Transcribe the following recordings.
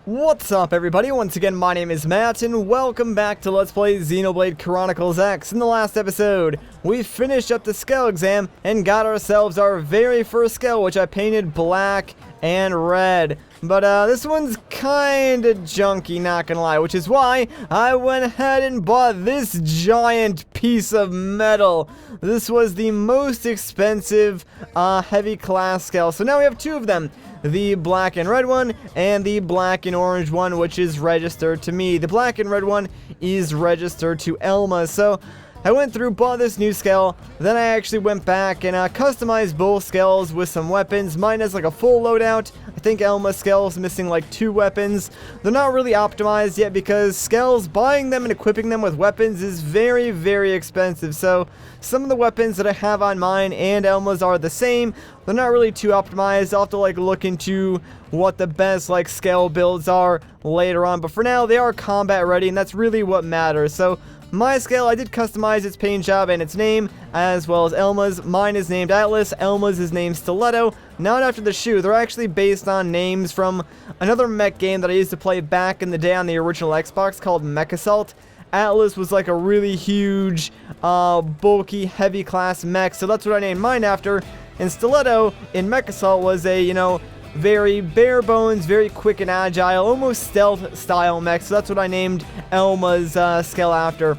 What's up, everybody? Once again, my name is Matt, and welcome back to Let's Play Xenoblade Chronicles X. In the last episode, we finished up the Skell exam and got ourselves our very first Skell, which I painted black and red. But this one's kinda junky, not gonna lie, which is why I went ahead and bought this giant piece of metal. This was the most expensive heavy class Skell, so now we have two of them. The black and red one, and the black and orange one, which is registered to me. The black and red one is registered to Elma, so I went through, bought this new Skell, then I actually went back and customized both Skells with some weapons. Mine has like a full loadout. I think Elma's Skell's missing like 2 weapons. They're not really optimized yet because Skells, buying them and equipping them with weapons is very, very expensive. So some of the weapons that I have on mine and Elma's are the same. They're not really too optimized. I'll have to like look into what the best like Skell builds are later on. But for now, they are combat ready, and that's really what matters. So my Skell, I did customize its paint job and its name, as well as Elma's. Mine is named Atlas, Elma's is named Stiletto, not after the shoe. They're actually based on names from another mech game that I used to play back in the day on the original Xbox called Mech Assault. Atlas was like a really huge, bulky, heavy class mech, so that's what I named mine after. And Stiletto in Mech Assault was a, you know, very bare bones, very quick and agile, almost stealth style mech, so that's what I named Elma's Skell after.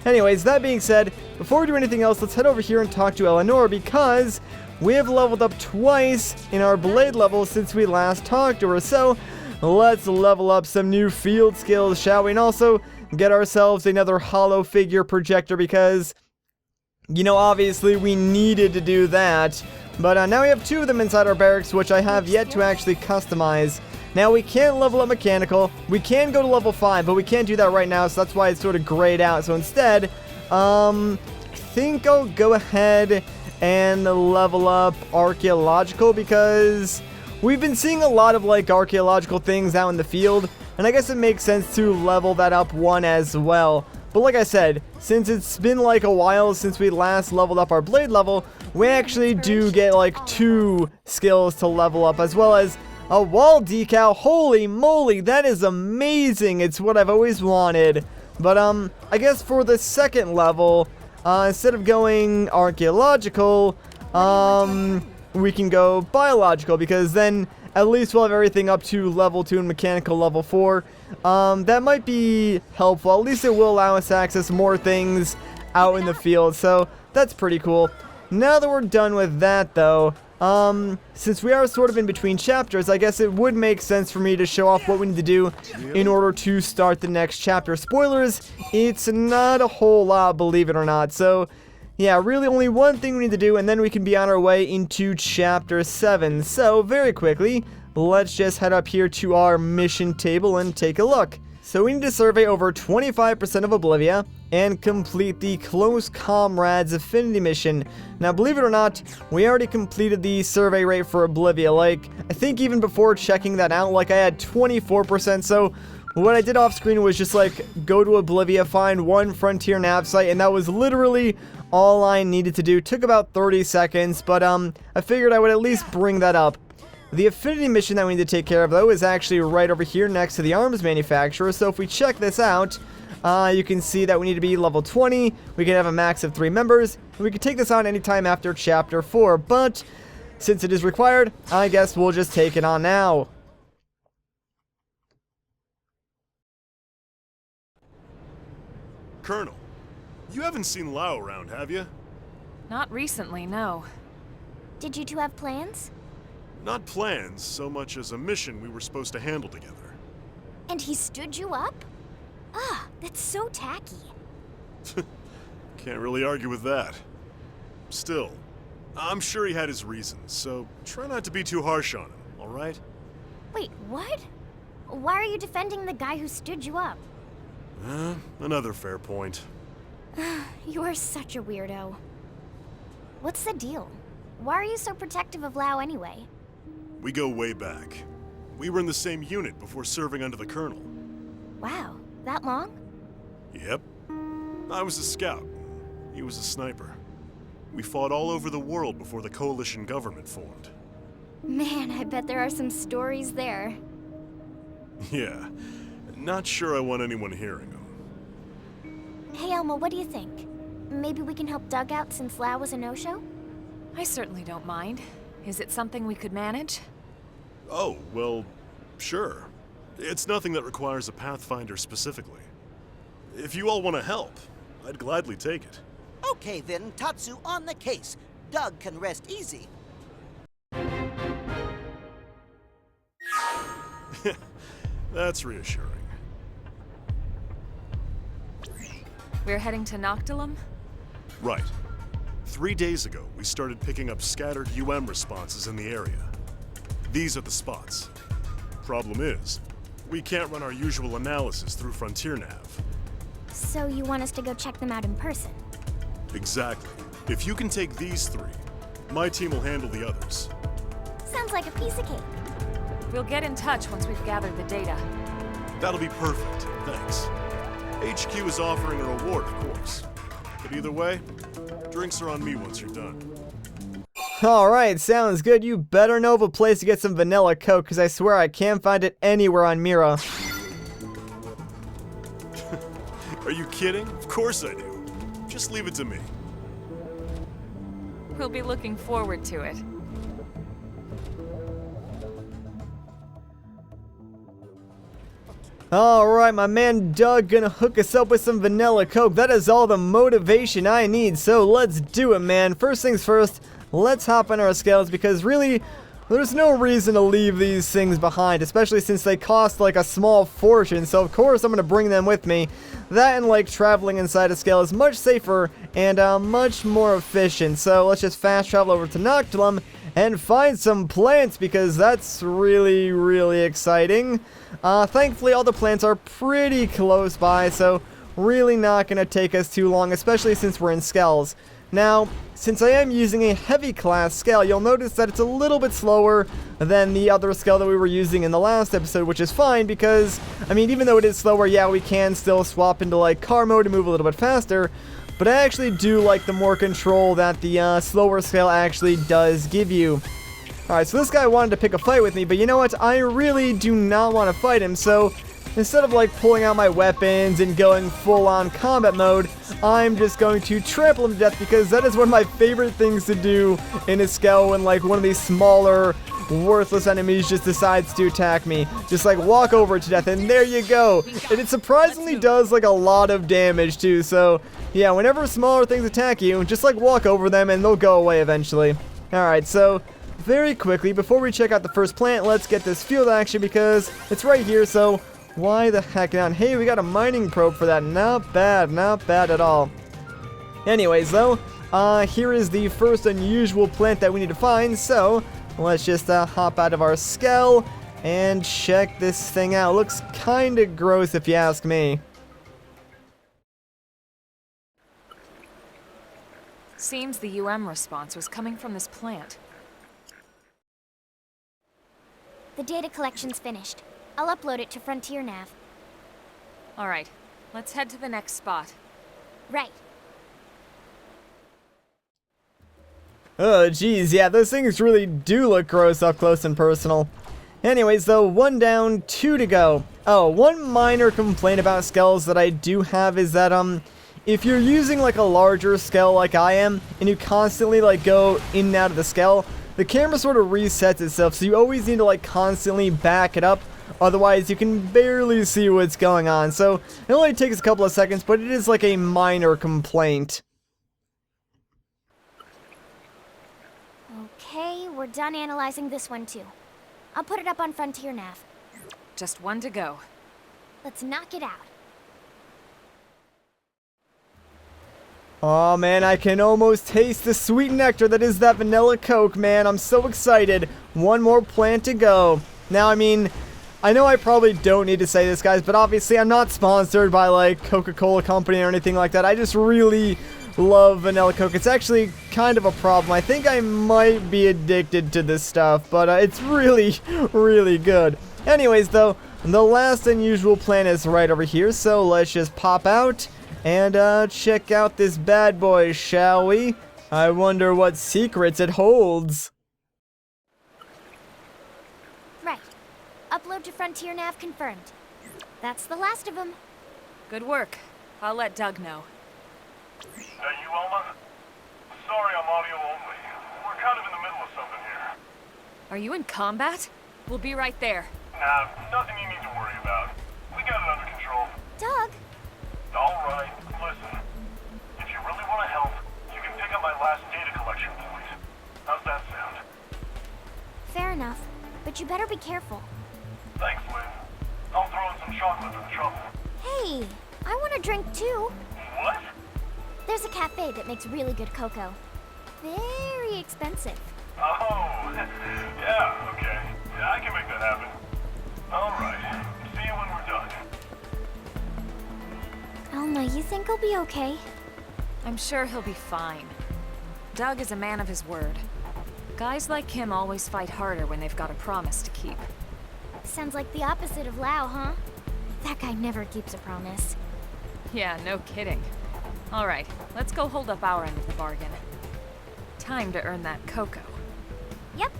Anyways, that being said, before we do anything else, let's head over here and talk to Eleanor, because we have leveled up twice in our blade level since we last talked to her. So let's level up some new field skills, shall we? And also get ourselves another hollow figure projector, because, you know, obviously we needed to do that. But now we have 2 of them inside our barracks, which I have yet to actually customize. Now, we can't level up mechanical. We can go to level 5, but we can't do that right now, so that's why it's sort of grayed out. So instead, I think I'll go ahead and level up archaeological, because we've been seeing a lot of like archaeological things out in the field, and I guess it makes sense to level that up 1 as well. But like I said, since it's been like a while since we last leveled up our blade level, we actually do get like 2 skills to level up, as well as a wall decal. Holy moly, that is amazing. It's what I've always wanted. But I guess for the second level, instead of going archaeological, we can go biological, because then at least we'll have everything up to level 2 and mechanical level 4. That might be helpful. At least it will allow us to access more things out in the field, so that's pretty cool. Now that we're done with that, though, since we are sort of in between chapters, I guess it would make sense for me to show off what we need to do in order to start the next chapter. Spoilers, it's not a whole lot, believe it or not. So yeah, really only one thing we need to do, and then we can be on our way into Chapter 7. So, very quickly, let's just head up here to our mission table and take a look. So we need to survey over 25% of Oblivia and complete the Close Comrades affinity mission. Now, believe it or not, we already completed the survey rate for Oblivia. Like, I think even before checking that out, like, I had 24%, so what I did off screen was just like go to Oblivia, find one Frontier nav site, and that was literally all I needed to do. Took about 30 seconds, but I figured I would at least bring that up. The affinity mission that we need to take care of, though, is actually right over here next to the arms manufacturer. So if we check this out, you can see that we need to be level 20. We can have a max of 3 members, and we can take this on anytime after Chapter 4. But since it is required, I guess we'll just take it on now. Colonel, you haven't seen Lao around, have you? Not recently, no. Did you two have plans? Not plans, so much as a mission we were supposed to handle together. And he stood you up? Ah, that's so tacky. Can't really argue with that. Still, I'm sure he had his reasons, so try not to be too harsh on him, alright? Wait, what? Why are you defending the guy who stood you up? Another fair point. You are such a weirdo. What's the deal? Why are you so protective of Lao anyway? We go way back. We were in the same unit before serving under the Colonel. Wow, that long? Yep. I was a scout. He was a sniper. We fought all over the world before the coalition government formed. Man, I bet there are some stories there. Yeah, not sure I want anyone hearing them. Hey, Elmo, what do you think? Maybe we can help Doug out since Lao was a no-show? I certainly don't mind. Is it something we could manage? Oh, well, sure. It's nothing that requires a Pathfinder specifically. If you all want to help, I'd gladly take it. Okay then, Tatsu on the case. Doug can rest easy. That's reassuring. We're heading to Noctilum? Right. 3 days ago, we started picking up scattered UM responses in the area. These are the spots. Problem is, we can't run our usual analysis through Frontier Nav. So you want us to go check them out in person? Exactly. If you can take these 3, my team will handle the others. Sounds like a piece of cake. We'll get in touch once we've gathered the data. That'll be perfect, thanks. HQ is offering a reward, of course. But either way, drinks are on me once you're done. Alright, sounds good. You better know of a place to get some vanilla Coke, because I swear I can't find it anywhere on Mira. Are you kidding? Of course I do. Just leave it to me. We'll be looking forward to it. Alright, my man Doug gonna hook us up with some vanilla Coke. That is all the motivation I need, so let's do it, man. First things first, let's hop on our Skells, because really, there's no reason to leave these things behind, especially since they cost like a small fortune, so of course I'm gonna bring them with me. That and like traveling inside a Skell is much safer and much more efficient, so let's just fast travel over to Noctilum and find some plants, because that's really, really exciting. Thankfully all the plants are pretty close by, so really not gonna take us too long, especially since we're in Skells. Now, since I am using a heavy class Skell, you'll notice that it's a little bit slower than the other Skell that we were using in the last episode, which is fine because, I mean, even though it is slower, yeah, we can still swap into like car mode and move a little bit faster, but I actually do like the more control that the slower Skell actually does give you. Alright, so this guy wanted to pick a fight with me, but you know what? I really do not want to fight him, so instead of like pulling out my weapons and going full-on combat mode, I'm just going to trample him to death, because that is one of my favorite things to do in a Skell when like one of these smaller, worthless enemies just decides to attack me. Just like walk over to death, and there you go. And it surprisingly does like a lot of damage too, so yeah, whenever smaller things attack you, just like walk over them and they'll go away eventually. Alright, so very quickly, before we check out the first plant, let's get this field action because it's right here, so why the heck not? Hey, we got a mining probe for that. Not bad at all. Anyways, though, here is the first unusual plant that we need to find, so let's just hop out of our Skell and check this thing out. Looks kinda gross if you ask me. Seems the UM response was coming from this plant. The data collection's finished. I'll upload it to Frontier Nav. Alright, let's head to the next spot. Right. Oh, geez, yeah, those things really do look gross up close and personal. Anyways, though, 1 down, 2 to go. Oh, one minor complaint about Skells that I do have is that, if you're using, like, a larger Skell like I am, and you constantly, like, go in and out of the Skell, the camera sort of resets itself, so you always need to, like, constantly back it up. Otherwise, you can barely see what's going on. So, it only takes a couple of seconds, but it is, like, a minor complaint. Okay, we're done analyzing this one too. I'll put it up on Frontier Nav. Just 1 to go. Let's knock it out. Oh man, I can almost taste the sweet nectar that is that vanilla Coke, man. I'm so excited. 1 more plant to go. Now, I mean, I know I probably don't need to say this, guys, but obviously I'm not sponsored by, like, Coca-Cola Company or anything like that. I just really love vanilla Coke. It's actually kind of a problem. I think I might be addicted to this stuff, but it's really, really good. Anyways, though, the last unusual plant is right over here, so let's just pop out and check out this bad boy, shall we? I wonder what secrets it holds. Right. Upload upload to Frontier Nav confirmed. That's the last of them. Good work. I'll let Doug know. You, Elma? Sorry I'm audio only. We're kind of in the middle of something here. Are you in combat? We'll be right there. Nah, nothing you need to worry about. We got it under control. Doug? Alright, listen. If you really want to help, you can pick up my last data collection point. How's that sound? Fair enough, but you better be careful. Thanks, Lynn. I'll throw in some chocolate for the trouble. Hey, I want a drink too. What? There's a cafe that makes really good cocoa. Very expensive. Oh, yeah, okay. Yeah, I can make that happen. Alright, see you when we're done. Elma, you think I'll be okay? I'm sure he'll be fine. Doug is a man of his word. Guys like him always fight harder when they've got a promise to keep. Sounds like the opposite of Lau, huh? That guy never keeps a promise. Yeah, no kidding. All right, let's go hold up our end of the bargain. Time to earn that cocoa. Yep.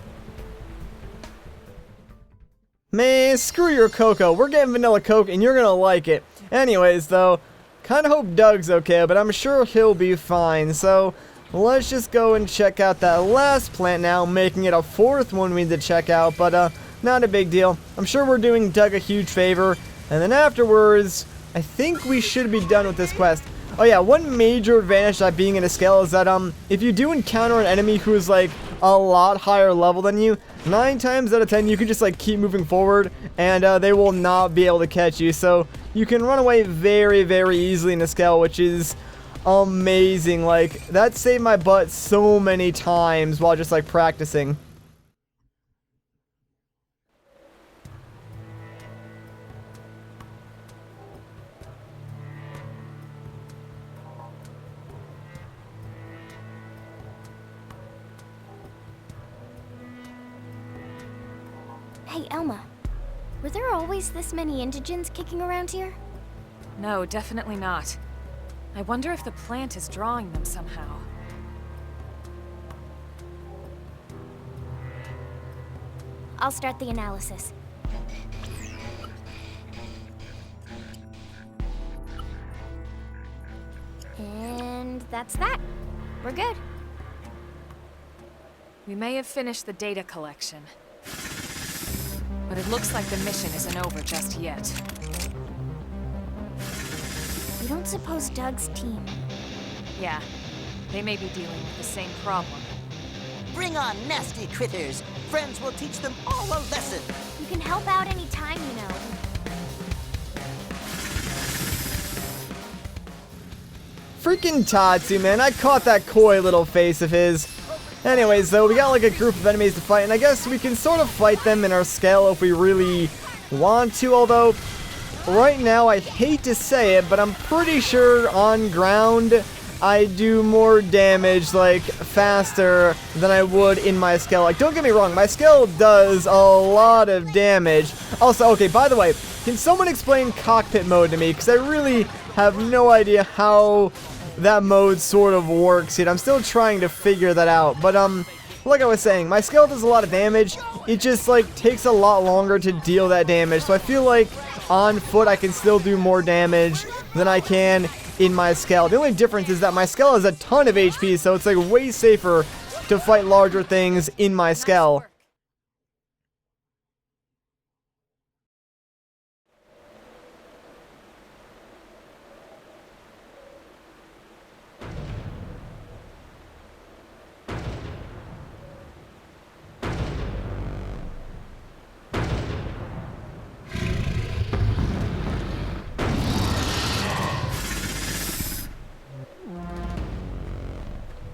Man, screw your cocoa. We're getting vanilla Coke and you're gonna like it. Anyways, though, kinda hope Doug's okay, but I'm sure he'll be fine. So, let's just go and check out that last plant now, making it a fourth one we need to check out, but not a big deal. I'm sure we're doing Doug a huge favor, and then afterwards, I think we should be done with this quest. Oh yeah, one major advantage of being in a Skell is that if you do encounter an enemy who is like a lot higher level than you, 9 times out of 10 you can just like keep moving forward and they will not be able to catch you. So you can run away very, very easily in a Skell, which is amazing. Like, that saved my butt so many times while just like practicing. Hey, Elma. Were there always this many indigens kicking around here? No, definitely not. I wonder if the plant is drawing them somehow. I'll start the analysis. And that's that. We're good. We may have finished the data collection. But it looks like the mission isn't over just yet. You don't suppose Doug's team... Yeah, they may be dealing with the same problem. Bring on nasty critters. Friends will teach them all a lesson. You can help out any time, you know. Freaking Tatsu, man. I caught that coy little face of his. Anyways, though, we got like a group of enemies to fight, and I guess we can sort of fight them in our Skell if we really want to, although right now I hate to say it, but I'm pretty sure on ground I do more damage, like, faster than I would in my Skell. Like, don't get me wrong, my Skell does a lot of damage. Also, okay, by the way, can someone explain cockpit mode to me? Because I really have no idea how that mode sort of works yet. I'm still trying to figure that out. But, like I was saying, my Skell does a lot of damage. It just, like, takes a lot longer to deal that damage. So I feel like on foot I can still do more damage than I can in my Skell. The only difference is that my Skell has a ton of HP, so it's, like, way safer to fight larger things in my Skell.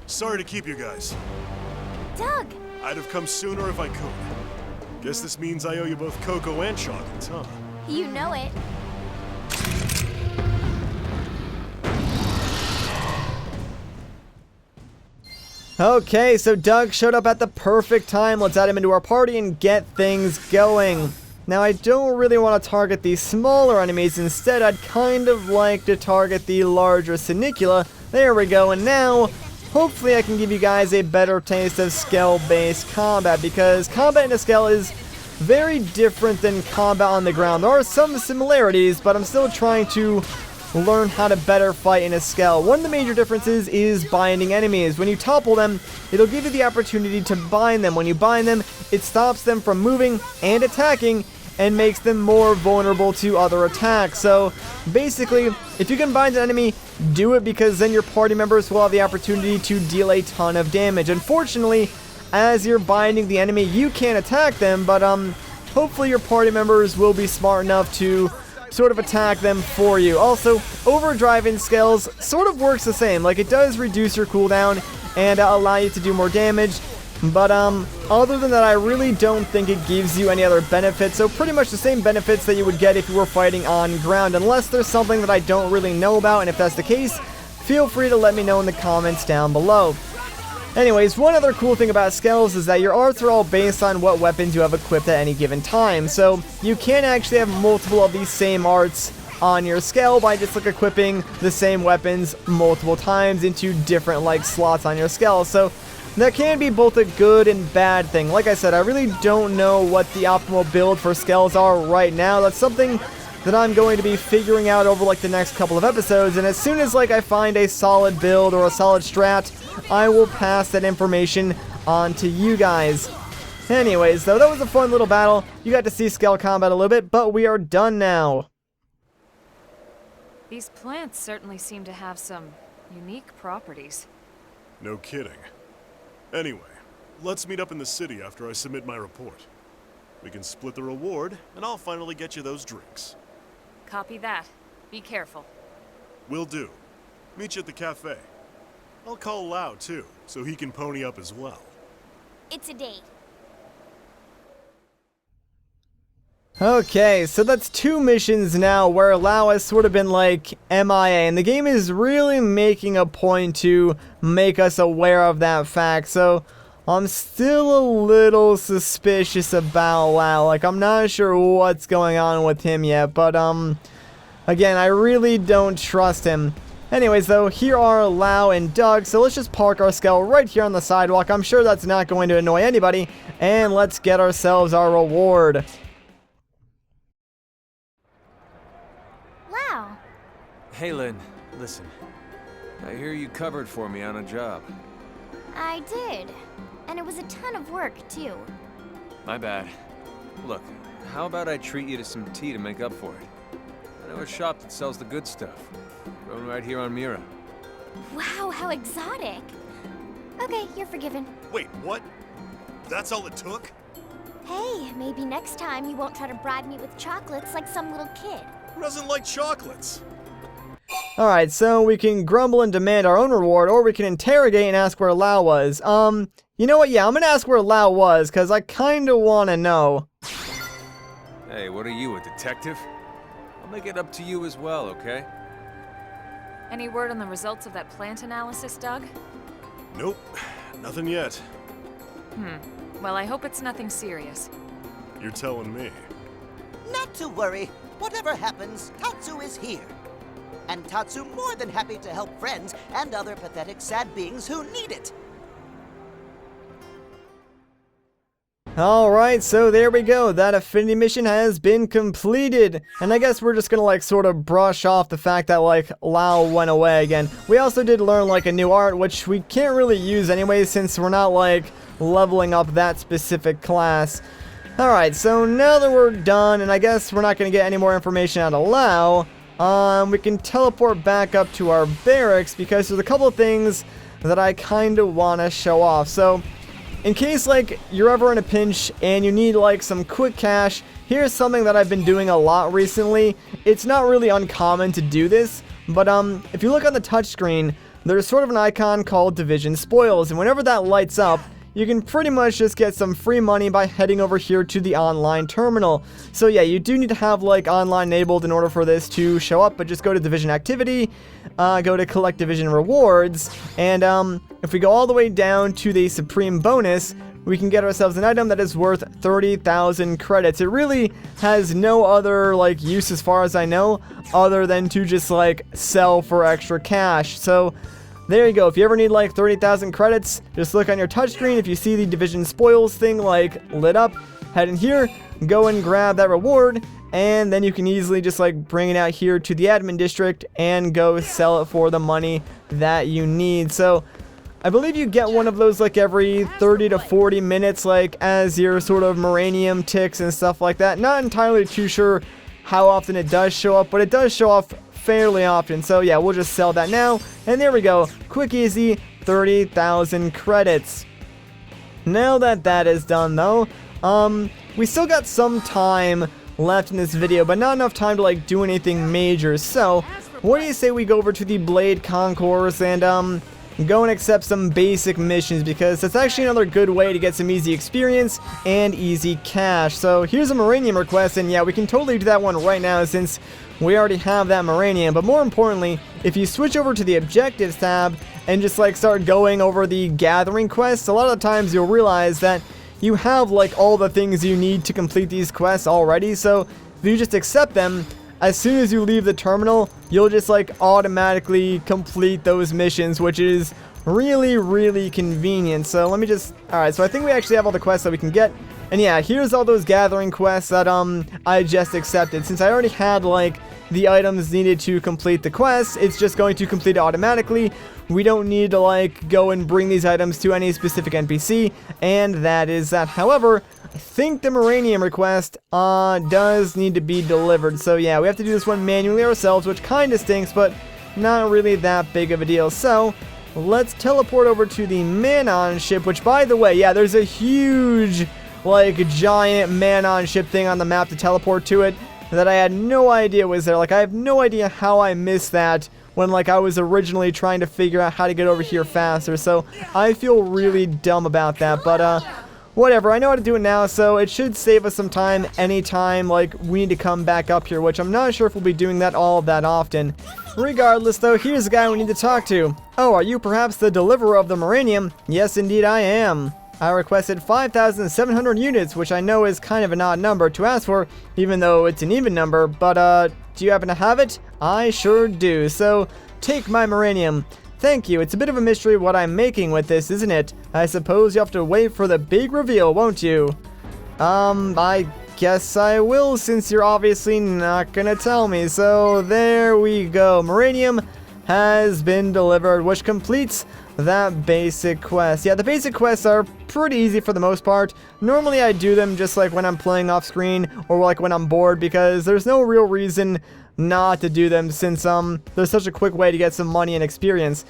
Sorry to keep you guys. Doug! I'd have come sooner if I could. Guess this means I owe you both cocoa and chocolates, huh? You know it. Okay, so Doug showed up at the perfect time. Let's add him into our party and get things going. Now, I don't really want to target these smaller enemies. Instead, I'd kind of like to target the larger Senicula. There we go, and now hopefully I can give you guys a better taste of Skell-based combat, because combat in a Skell is very different than combat on the ground. There are some similarities, but I'm still trying to learn how to better fight in a Skell. One of the major differences is binding enemies. When you topple them, it'll give you the opportunity to bind them. When you bind them, it stops them from moving and attacking and makes them more vulnerable to other attacks. So basically, if you can bind an enemy, do it, because then your party members will have the opportunity to deal a ton of damage. Unfortunately, as you're binding the enemy, you can't attack them, but hopefully your party members will be smart enough to sort of attack them for you. Also, overdrive in Skells sort of works the same. Like, it does reduce your cooldown and allow you to do more damage, but other than that, I really don't think it gives you any other benefits. So pretty much the same benefits that you would get if you were fighting on ground, unless there's something that I don't really know about, and if that's the case, feel free to let me know in the comments down below. Anyways, one other cool thing about Skells is that your arts are all based on what weapons you have equipped at any given time. So you can actually have multiple of these same arts on your Skell by just like equipping the same weapons multiple times into different like slots on your Skell. So that can be both a good and bad thing. Like I said, I really don't know what the optimal build for Skells are right now. That's something that I'm going to be figuring out over like the next couple of episodes, and as soon as like I find a solid build or a solid strat, I will pass that information on to you guys. Anyways, though, that was a fun little battle. You got to see Skell combat a little bit, but we are done now. These plants certainly seem to have some unique properties. No kidding. Anyway, let's meet up in the city after I submit my report. We can split the reward, and I'll finally get you those drinks. Copy that. Be careful. Will do. Meet you at the cafe. I'll call Lau, too, so he can pony up as well. It's a date. Okay, so that's 2 missions now where Lau has sort of been like MIA, and the game is really making a point to make us aware of that fact. So I'm still a little suspicious about Lau. Like, I'm not sure what's going on with him yet, but again, I really don't trust him. Anyways, though, here are Lau and Doug, so let's just park our Skell right here on the sidewalk. I'm sure that's not going to annoy anybody, and let's get ourselves our reward. Wow. Hey, Lynn, listen. I hear you covered for me on a job. I did. And it was a ton of work, too. My bad. Look, how about I treat you to some tea to make up for it? I know a shop that sells the good stuff. Grown right here on Mira. Wow, how exotic. Okay, you're forgiven. Wait, what? That's all it took? Hey, maybe next time you won't try to bribe me with chocolates like some little kid. Who doesn't like chocolates? Alright, so we can grumble and demand our own reward, or we can interrogate and ask where Lau was. You know what? Yeah, I'm gonna ask where Lau was, because I kinda wanna know. Hey, what are you, a detective? I'll make it up to you as well, okay? Any word on the results of that plant analysis, Doug? Nope, nothing yet. Well, I hope it's nothing serious. You're telling me. Not to worry. Whatever happens, Tatsu is here. And Tatsu more than happy to help friends and other pathetic sad beings who need it. Alright, so there we go. That affinity mission has been completed. And I guess we're just gonna like sort of brush off the fact that like Lau went away again. We also did learn like a new art, which we can't really use anyway since we're not like leveling up that specific class. Alright, so now that we're done, and I guess we're not gonna get any more information out of Lau, we can teleport back up to our barracks because there's a couple of things that I kinda wanna show off. So in case like you're ever in a pinch and you need like some quick cash, here's something that I've been doing a lot recently. It's not really uncommon to do this, but if you look on the touchscreen, there's sort of an icon called Division Spoils, and whenever that lights up, you can pretty much just get some free money by heading over here to the online terminal. So yeah, you do need to have like online enabled in order for this to show up, but just go to Division Activity, go to Collect Division Rewards, and if we go all the way down to the Supreme Bonus, we can get ourselves an item that is worth 30,000 credits. It really has no other like use as far as I know, other than to just like sell for extra cash. So there you go. If you ever need like 30,000 credits, just look on your touchscreen. If you see the Division Spoils thing like lit up, head in here, go and grab that reward, and then you can easily just like bring it out here to the admin district and go sell it for the money that you need. So I believe you get one of those like every 30 to 40 minutes, like as your sort of Moranium ticks and stuff like that. Not entirely too sure how often it does show up, but it does show up fairly often. So yeah, we'll just sell that now. And there we go. Quick, easy, 30,000 credits. Now that that is done though, we still got some time left in this video, but not enough time to like do anything major. So what do you say we go over to the Blade Concourse and go and accept some basic missions, because that's actually another good way to get some easy experience and easy cash. So here's a Moranium request, and yeah, we can totally do that one right now since we already have that Moranium. But more importantly, if you switch over to the Objectives tab and just like start going over the gathering quests, a lot of the times you'll realize that you have like all the things you need to complete these quests already. So if you just accept them, as soon as you leave the terminal, you'll just like automatically complete those missions, which is really, really convenient. So let me just, alright, so I think we actually have all the quests that we can get. And yeah, here's all those gathering quests that I just accepted. Since I already had like the items needed to complete the quest, it's just going to complete it automatically. We don't need to like go and bring these items to any specific NPC, and that is that. However, I think the Moranium request does need to be delivered. So yeah, we have to do this one manually ourselves, which kind of stinks, but not really that big of a deal. So let's teleport over to the Manon ship, which by the way, yeah, there's a huge like giant Manon ship thing on the map to teleport to it that I had no idea was there. Like I have no idea how I missed that when like I was originally trying to figure out how to get over here faster. So I feel really dumb about that, but whatever, I know how to do it now, so it should save us some time anytime like we need to come back up here, which I'm not sure if we'll be doing that all that often. Regardless though, here's the guy we need to talk to. Oh, are you perhaps the deliverer of the Moranium? Yes, indeed I am. I requested 5,700 units, which I know is kind of an odd number to ask for, even though it's an even number, but do you happen to have it? I sure do, so take my Moranium. Thank you. It's a bit of a mystery what I'm making with this, isn't it? I suppose you have to wait for the big reveal, won't you? I guess I will, since you're obviously not gonna tell me. So there we go. Moranium has been delivered, which completes that basic quest. Yeah, the basic quests are pretty easy for the most part. Normally I do them just like when I'm playing off screen or like when I'm bored, because there's no real reason not to do them, since there's such a quick way to get some money and experience.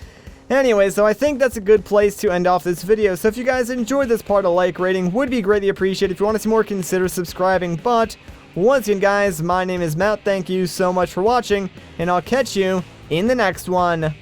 Anyway, so I think that's a good place to end off this video. So if you guys enjoyed this part, a like rating would be greatly appreciated. If you want to see more, consider subscribing. But once again guys, my name is Matt, thank you so much for watching, and I'll catch you in the next one.